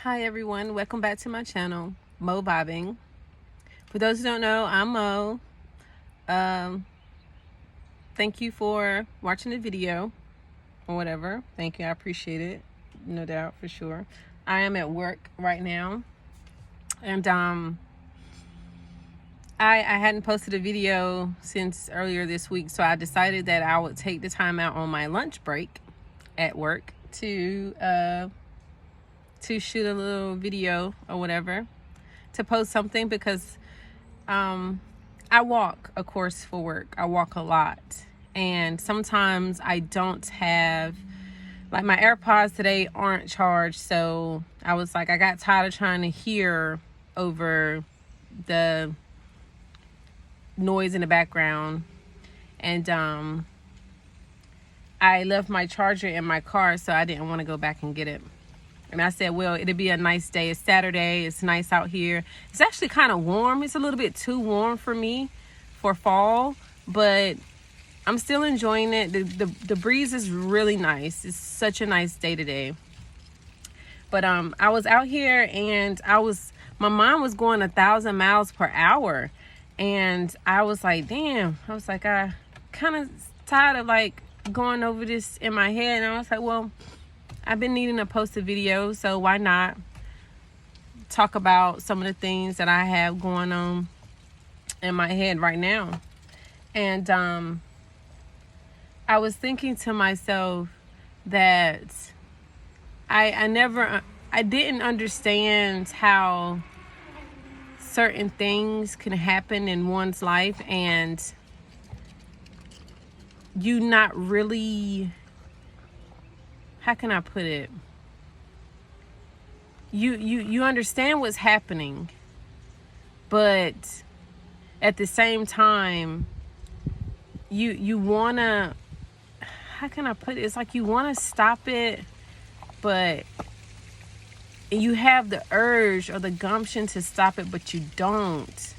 Hi everyone, welcome back to my channel, Mo Bobbing. For those who don't know, I'm Mo. Thank you for watching the video or whatever. Thank you, I appreciate it, no doubt, for sure. I am at work right now, and I hadn't posted a video since earlier this week, so I decided that I would take the time out on my lunch break at work to shoot a little video or whatever, to post something, because I walk, of course, for work. I walk a lot, and sometimes I don't have, like, my AirPods today aren't charged, so I was like, I got tired of trying to hear over the noise in the background, and I left my charger in my car, so I didn't want to go back and get it. And I said, well, it'll be a nice day. It's Saturday. It's nice out here. It's actually kind of warm. It's a little bit too warm for me for fall, but I'm still enjoying it. The breeze is really nice. It's such a nice day today. But I was out here, and my mind was going 1,000 miles per hour. And I was like, damn. I was like, I kind of tired of like going over this in my head. And I was like, well, I've been needing to post a video, so why not talk about some of the things that I have going on in my head right now. And I was thinking to myself that I didn't understand how certain things can happen in one's life, and you not really, how can I put it? You understand what's happening, but at the same time, you wanna, how can I put it? It's like you wanna stop it, but you have the urge or the gumption to stop it, but you don't.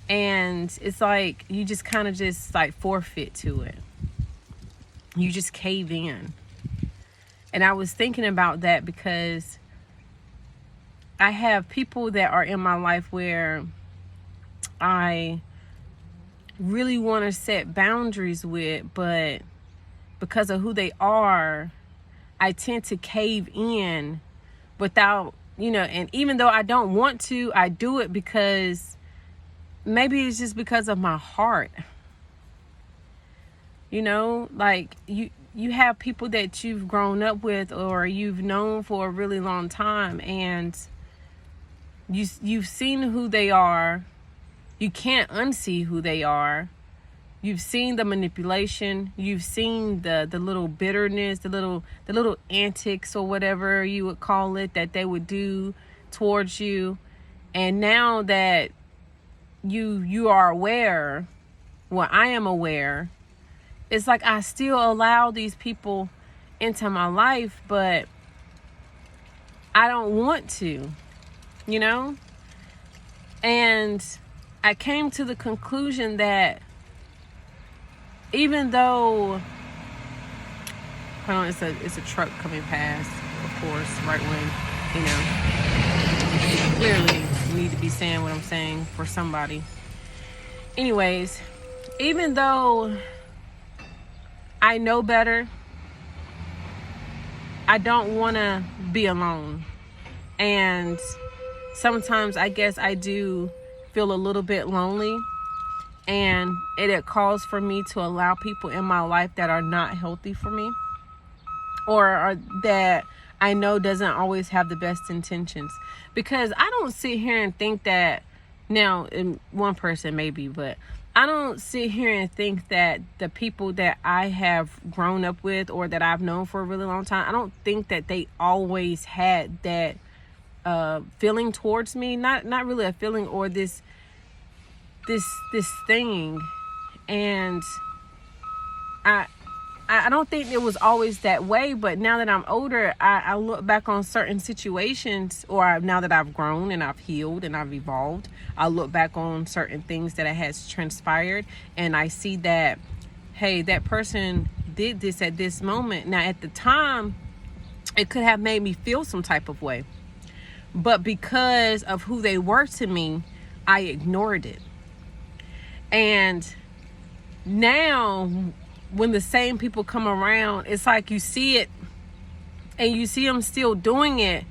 And it's like you just kind of just like forfeit to it. You just cave in. And I was thinking about that because I have people that are in my life where I really want to set boundaries with, but because of who they are, I tend to cave in without, and even though I don't want to, I do it because maybe it's just because of my heart. Like you have people that you've grown up with or you've known for a really long time, and you've seen who they are. You can't unsee who they are. You've seen the manipulation. You've seen the little bitterness, the little antics or whatever you would call it that they would do towards you. And now that you are aware, well, I am aware, it's like I still allow these people into my life, but I don't want to, And I came to the conclusion that even though, hold on, it's a truck coming past, of course, right when, clearly need to be saying what I'm saying for somebody. Anyways, even though I know better, I don't want to be alone. And sometimes I guess I do feel a little bit lonely, and it calls for me to allow people in my life that are not healthy for me, or that I know doesn't always have the best intentions. Because I don't sit here and think that, now, in one person maybe, but I don't sit here and think that the people that I have grown up with or that I've known for a really long time, I don't think that they always had that feeling towards me. Not really a feeling, or this thing. And I don't think it was always that way, but now that I'm older, I look back on certain situations, or now that I've grown and I've healed and I've evolved, I look back on certain things that has transpired, and I see that, hey, that person did this at this moment. Now, at the time, It could have made me feel some type of way. But because of who they were to me, I ignored it. And now when the same people come around, it's like you see it and you see them still doing it.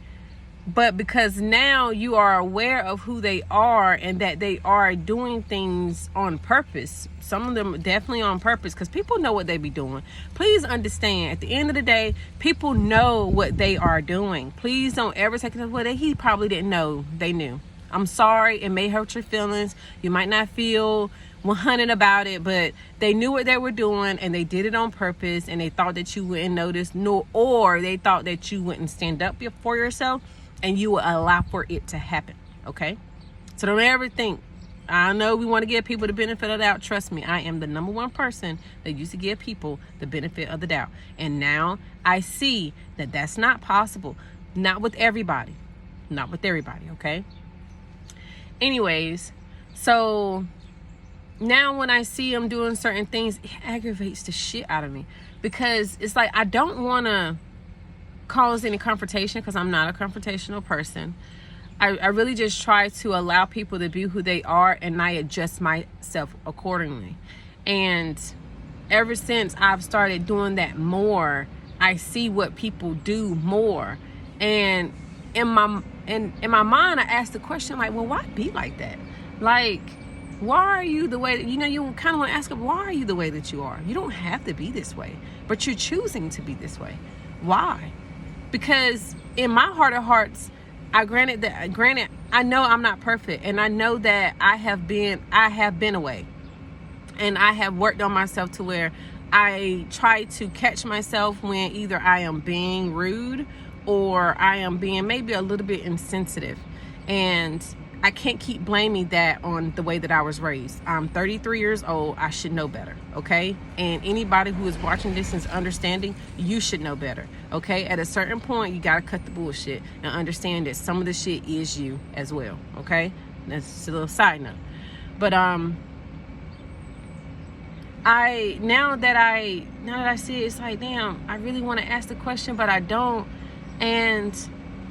But because now you are aware of who they are and that they are doing things on purpose. Some of them definitely on purpose, because people know what they be doing. Please understand, at the end of the day, people know what they are doing. Please don't ever take it as well. He probably didn't know. They knew. I'm sorry. It may hurt your feelings. You might not feel 100 about it, but they knew what they were doing and they did it on purpose, and they thought that you wouldn't notice, or they thought that you wouldn't stand up for yourself and you will allow for it to happen. Okay? So don't ever think, I know we want to give people the benefit of the doubt. Trust me, I am the number one person that used to give people the benefit of the doubt. And now I see that that's not possible. Not with everybody. Not with everybody, okay? Anyways, so now when I see them doing certain things, it aggravates the shit out of me. Because it's like, I don't want to cause any confrontation, because I'm not a confrontational person. I really just try to allow people to be who they are, and I adjust myself accordingly. And ever since I've started doing that more, I see what people do more. And in my mind, I ask the question, like, well, why be like that? Like, why are you the way that, you kind of want to ask them, why are you the way that you are? You don't have to be this way, but you're choosing to be this way. Why? Because in my heart of hearts, granted, I know I'm not perfect, and I know that I have been away, and I have worked on myself to where I try to catch myself when either I am being rude or I am being maybe a little bit insensitive, and I can't keep blaming that on the way that I was raised. I'm 33 years old. I should know better, okay? And anybody who is watching this and is understanding, you should know better, okay? At a certain point, you got to cut the bullshit and understand that some of the shit is you as well, okay? That's just a little side note. But now that I see it, it's like, damn, I really want to ask the question, but I don't. And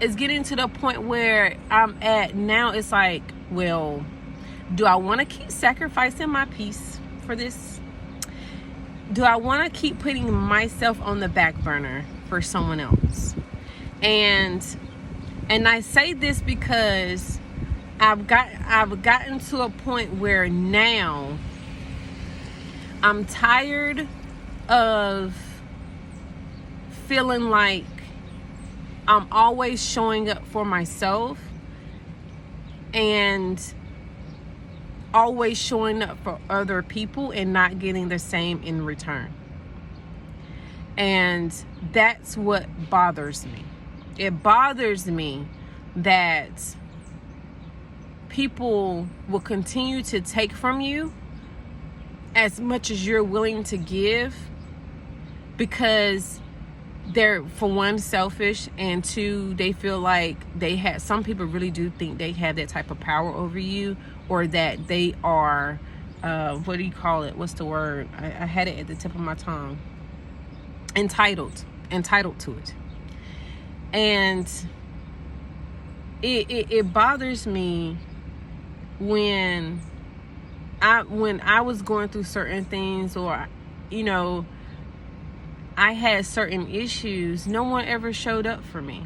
it's getting to the point where I'm at now. It's like, well, do I want to keep sacrificing my peace for this? Do I want to keep putting myself on the back burner for someone else? And I say this because I've gotten to a point where now I'm tired of feeling like I'm always showing up for myself and always showing up for other people and not getting the same in return. And that's what bothers me. It bothers me that people will continue to take from you as much as you're willing to give, because they're, for one, selfish, and two, they feel like some people really do think they have that type of power over you, or that they are, what do you call it? What's the word? I had it at the tip of my tongue. Entitled to it. And it bothers me when I was going through certain things, or, I had certain issues, no one ever showed up for me,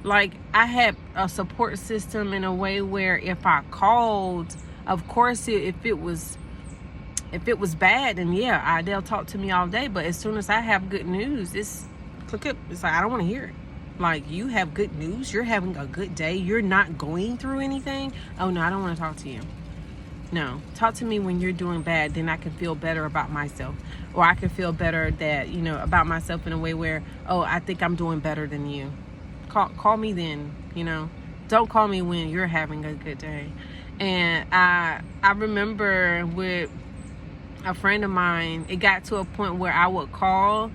Like, I had a support system in a way where if I called, of course, if it was bad, then yeah, they'll talk to me all day. But as soon as I have good news, it's like, I don't want to hear it. Like, you have good news, you're having a good day, you're not going through anything. Oh no, I don't want to talk to you. No, talk to me when you're doing bad, then I can feel better about myself. Or I can feel better that, about myself in a way where, oh, I think I'm doing better than you. Call me then, Don't call me when you're having a good day. And I remember with a friend of mine, it got to a point where I would call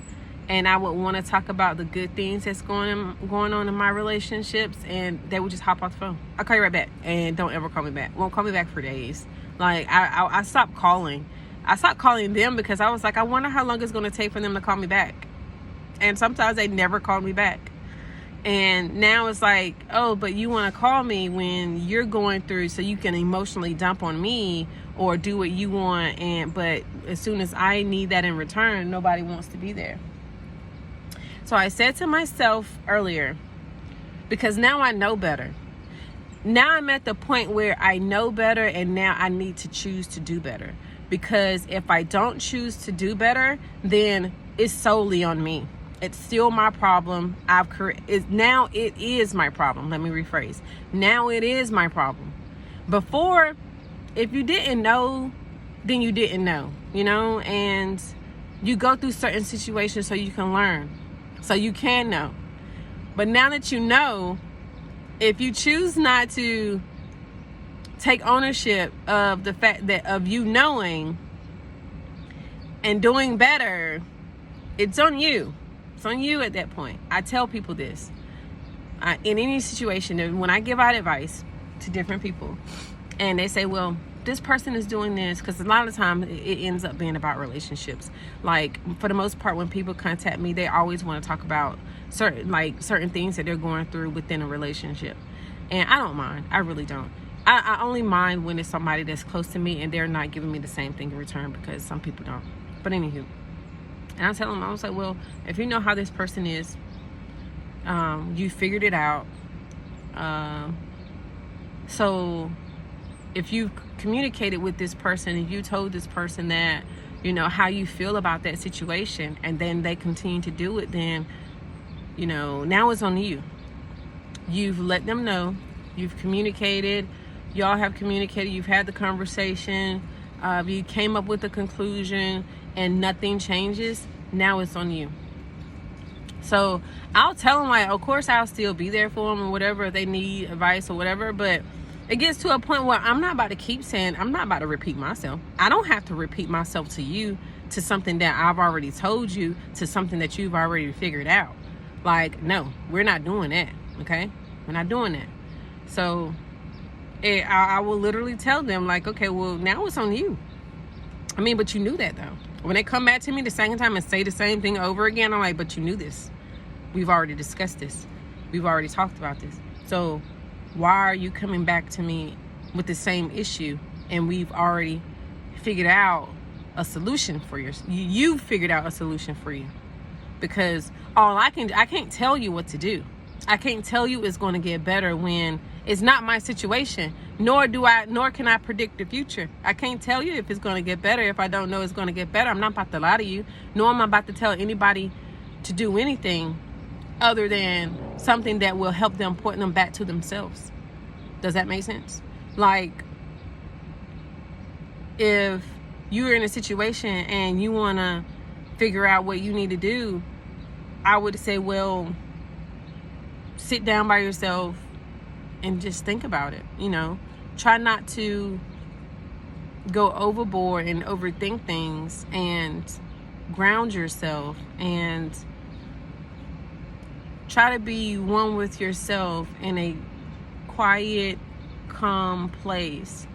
and I would want to talk about the good things that's going on in my relationships, and they would just hop off the phone. I'll call you right back, and don't ever call me back. Won't call me back for days. Like, I stopped calling. I stopped calling them because I was like, I wonder how long it's going to take for them to call me back. And sometimes they never called me back. And now it's like, oh, but you want to call me when you're going through so you can emotionally dump on me or do what you want. But as soon as I need that in return, nobody wants to be there. So I said to myself earlier, because now I know better. Now I'm at the point where I know better, and now I need to choose to do better. Because if I don't choose to do better, then it's solely on me. It's still my problem. Now it is my problem. Let me rephrase. Now it is my problem. Before, if you didn't know, then you didn't know, and you go through certain situations so you can learn, so you can know. But now that you know, if you choose not to take ownership of the fact that of you knowing and doing better, it's on you. It's on you at that point. I tell people this in any situation. When I give out advice to different people and they say, well, this person is doing this, because a lot of times it ends up being about relationships. Like, for the most part, when people contact me, they always want to talk about certain things that they're going through within a relationship. And I don't mind. I really don't. I only mind when it's somebody that's close to me and they're not giving me the same thing in return, because some people don't. But anywho, and I tell them, I was like, well, if you know how this person is, you figured it out. So if you communicated with this person and you told this person that, how you feel about that situation, and then they continue to do it, then, now it's on you. You've let them know. You've communicated. Y'all have communicated. You've had the conversation. You came up with a conclusion and nothing changes. Now it's on you. So I'll tell them, like, of course I'll still be there for them or whatever, if they need advice or whatever. But it gets to a point where I'm not about to keep saying, I'm not about to repeat myself. I don't have to repeat myself to you, to something that I've already told you, to something that you've already figured out. Like, no, we're not doing that. Okay? We're not doing that. So I will literally tell them, like, okay, well, now it's on you. I mean, but you knew that, though. When they come back to me the second time and say the same thing over again, I'm like, but you knew this. We've already discussed this. We've already talked about this. So why are you coming back to me with the same issue? And we've already figured out a solution for you figured out a solution for you. Because I can't tell you what to do. I can't tell you it's going to get better when it's not my situation, nor can I predict the future. I can't tell you if it's going to get better if I don't know it's going to get better. I'm not about to lie to you, nor am I about to tell anybody to do anything other than something that will help them point them back to themselves. Does that make sense? Like, if you're in a situation and you want to figure out what you need to do, I would say, well, sit down by yourself and just think about it. Try not to go overboard and overthink things, and ground yourself and try to be one with yourself in a quiet, calm place,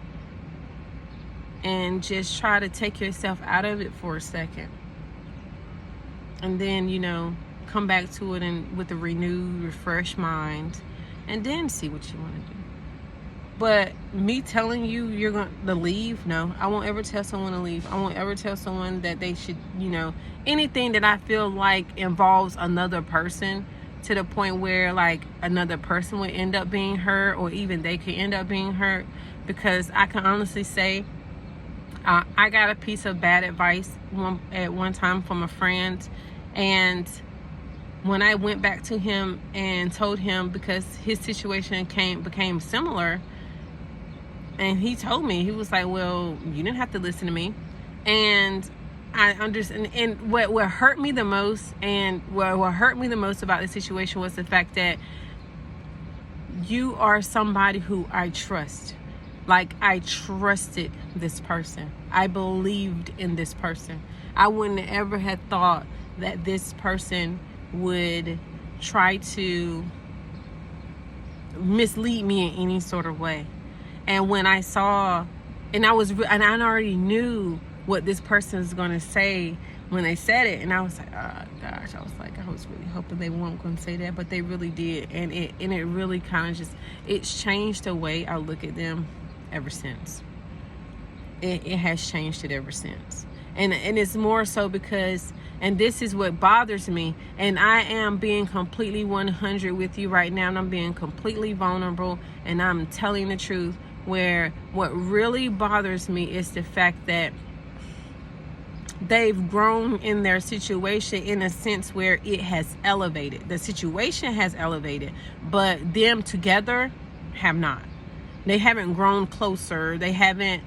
and just try to take yourself out of it for a second, and then come back to it and with a renewed, refreshed mind, and then see what you want to do. But me telling you you're going to leave, no, I won't ever tell someone to leave. I won't ever tell someone that they should, anything that I feel like involves another person, to the point where like another person would end up being hurt, or even they could end up being hurt. Because I can honestly say, I got a piece of bad advice at one time from a friend, and when I went back to him and told him, because his situation became similar, and he told me, he was like, well, you didn't have to listen to me. And I understand. And what hurt me the most, about the situation was the fact that you are somebody who I trust. Like, I trusted this person. I believed in this person. I wouldn't ever have thought that this person would try to mislead me in any sort of way. And when I saw, and I already knew what this person is going to say when they said it, and I was like, oh gosh, I was like, I was really hoping they weren't going to say that, but they really did, and it really kind of just, it's changed the way I look at them ever since. It has changed it ever since, and it's more so because, and this is what bothers me, and I am being completely 100 with you right now, and I'm being completely vulnerable, and I'm telling the truth. Where what really bothers me is the fact that they've grown in their situation in a sense where it has elevated. The situation has elevated, but them together have not. They haven't grown closer. They haven't,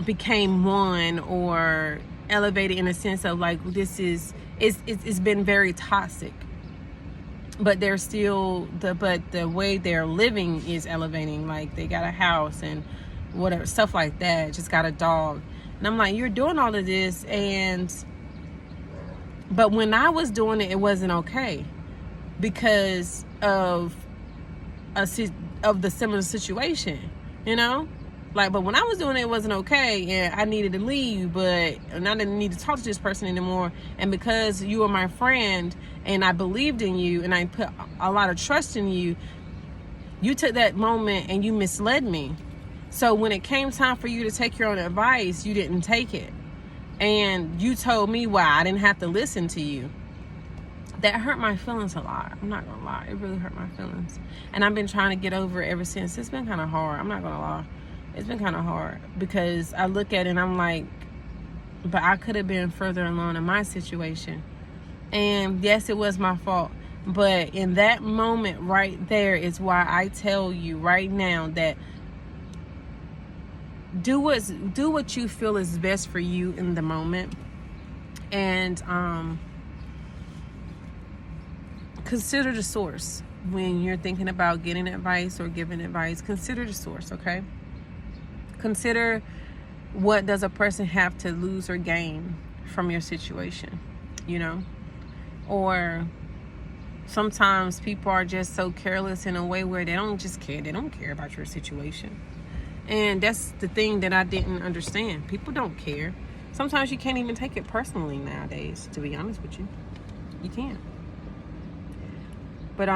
became one or elevated in a sense of like, it's been very toxic. But they're still, but the way they're living is elevating. Like, they got a house and whatever, stuff like that. Just got a dog. And I'm like, you're doing all of this, but when I was doing it, it wasn't okay because of the similar situation, but when I was doing it, it wasn't okay, and I needed to leave, and I didn't need to talk to this person anymore. And because you were my friend, and I believed in you, and I put a lot of trust in you, you took that moment and you misled me. So when it came time for you to take your own advice, you didn't take it. And you told me why I didn't have to listen to you. That hurt my feelings a lot. I'm not gonna lie. It really hurt my feelings. And I've been trying to get over it ever since. It's been kind of hard. I'm not gonna lie. It's been kind of hard because I look at it and I'm like, but I could have been further along in my situation. And yes, it was my fault. But in that moment right there is why I tell you right now that do what you feel is best for you in the moment. And consider the source when you're thinking about getting advice or giving advice. Consider the source, okay? Consider what does a person have to lose or gain from your situation, Or sometimes people are just so careless in a way where they don't just care. They don't care about your situation. And that's the thing that I didn't understand. People don't care. Sometimes you can't even take it personally nowadays, to be honest with you. You can't. But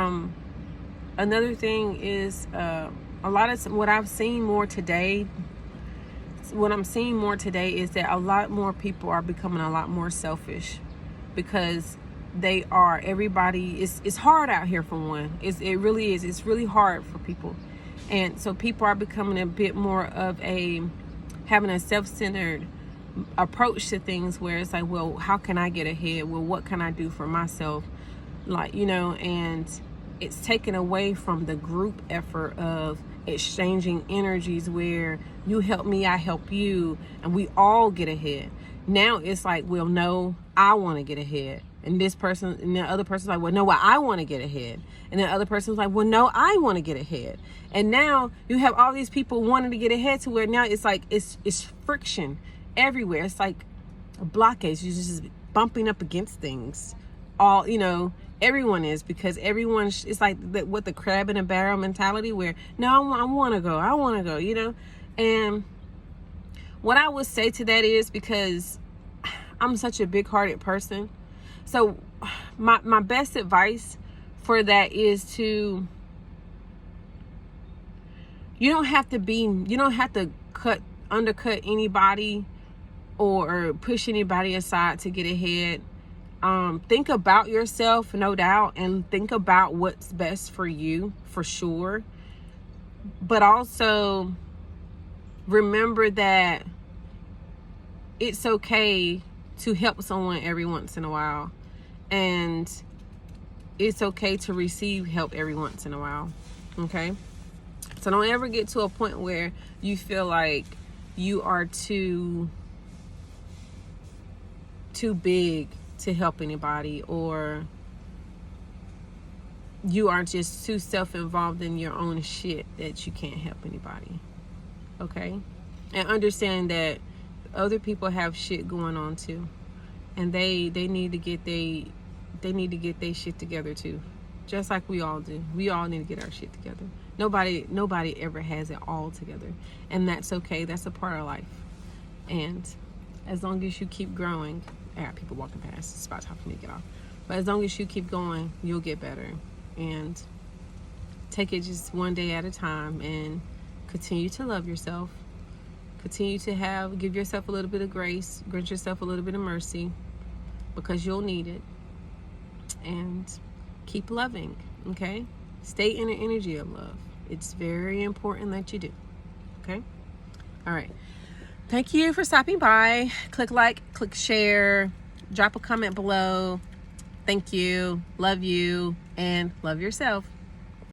another thing is a lot of what I'm seeing more today is that a lot more people are becoming a lot more selfish because everybody it's hard out here for one. It really is. It's really hard for people. And so people are becoming a bit more of having a self-centered approach to things where it's like, well, how can I get ahead? Well, what can I do for myself? And it's taken away from the group effort of exchanging energies where you help me, I help you, and we all get ahead. Now it's like, well, no, I want to get ahead. And this person and the other person's like, well, no, I want to get ahead. And the other person's like, well, no, I want to get ahead. And now you have all these people wanting to get ahead to where now it's like, it's friction everywhere. It's like a blockage. You're just bumping up against things. Everyone is, because everyone, it's like the crab in a barrel mentality where, no, I want to go, And what I would say to that is, because I'm such a big-hearted person, so my best advice for that is to, you don't have to undercut anybody or push anybody aside to get ahead. Think about yourself, no doubt, and think about what's best for you, for sure. But also remember that it's okay to help someone every once in a while. And it's okay to receive help every once in a while. Okay? So don't ever get to a point where you feel like you are too big to help anybody, or you are just too self-involved in your own shit that you can't help anybody. Okay? And understand that other people have shit going on too, and they need to get their shit together too, just like we all do. We all need to get our shit together. Nobody ever has it all together, and that's okay. That's a part of life. And as long as you keep growing. I got people walking past. It's about time for me to get off. But as long as you keep going, you'll get better. And take it just one day at a time and continue to love yourself. Continue to give yourself a little bit of grace, grant yourself a little bit of mercy, because you'll need it. And keep loving, okay? Stay in an energy of love. It's very important that you do, okay? All right. Thank you for stopping by. Click like, click share, drop a comment below. Thank you, love you, and love yourself.